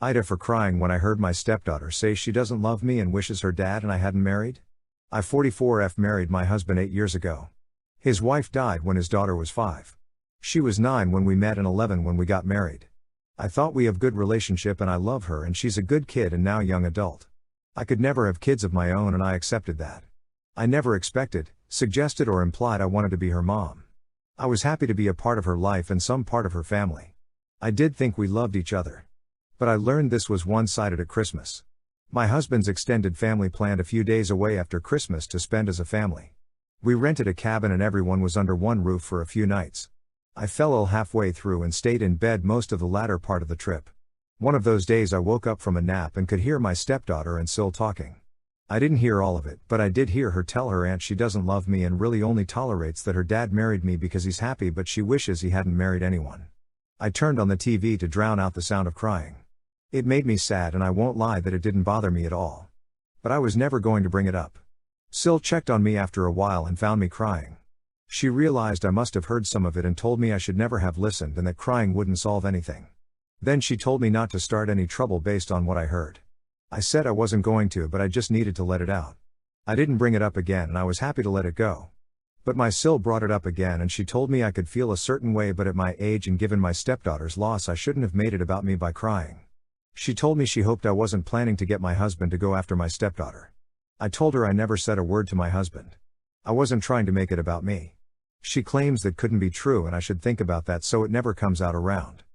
Ida for crying when I heard my stepdaughter say she doesn't love me and wishes her dad and I hadn't married. I 44F married my husband 8 years ago. His wife died when his daughter was 5. She was 9 when we met and 11 when we got married. I thought we have good relationship and I love her and she's a good kid and now young adult. I could never have kids of my own and I accepted that. I never expected, suggested or implied I wanted to be her mom. I was happy to be a part of her life and some part of her family. I did think we loved each other. But I learned this was one-sided at Christmas. My husband's extended family planned a few days away after Christmas to spend as a family. We rented a cabin and everyone was under one roof for a few nights. I fell ill halfway through and stayed in bed most of the latter part of the trip. One of those days I woke up from a nap and could hear my stepdaughter and Sil talking. I didn't hear all of it, but I did hear her tell her aunt she doesn't love me and really only tolerates that her dad married me because he's happy but she wishes he hadn't married anyone. I turned on the TV to drown out the sound of crying. It made me sad and I won't lie that it didn't bother me at all. But I was never going to bring it up. Sil checked on me after a while and found me crying. She realized I must have heard some of it and told me I should never have listened and that crying wouldn't solve anything. Then she told me not to start any trouble based on what I heard. I said I wasn't going to, but I just needed to let it out. I didn't bring it up again and I was happy to let it go. But my Sil brought it up again and she told me I could feel a certain way, but at my age and given my stepdaughter's loss I shouldn't have made it about me by crying. She told me she hoped I wasn't planning to get my husband to go after my stepdaughter. I told her I never said a word to my husband. I wasn't trying to make it about me. She claims that couldn't be true and I should think about that so it never comes out around.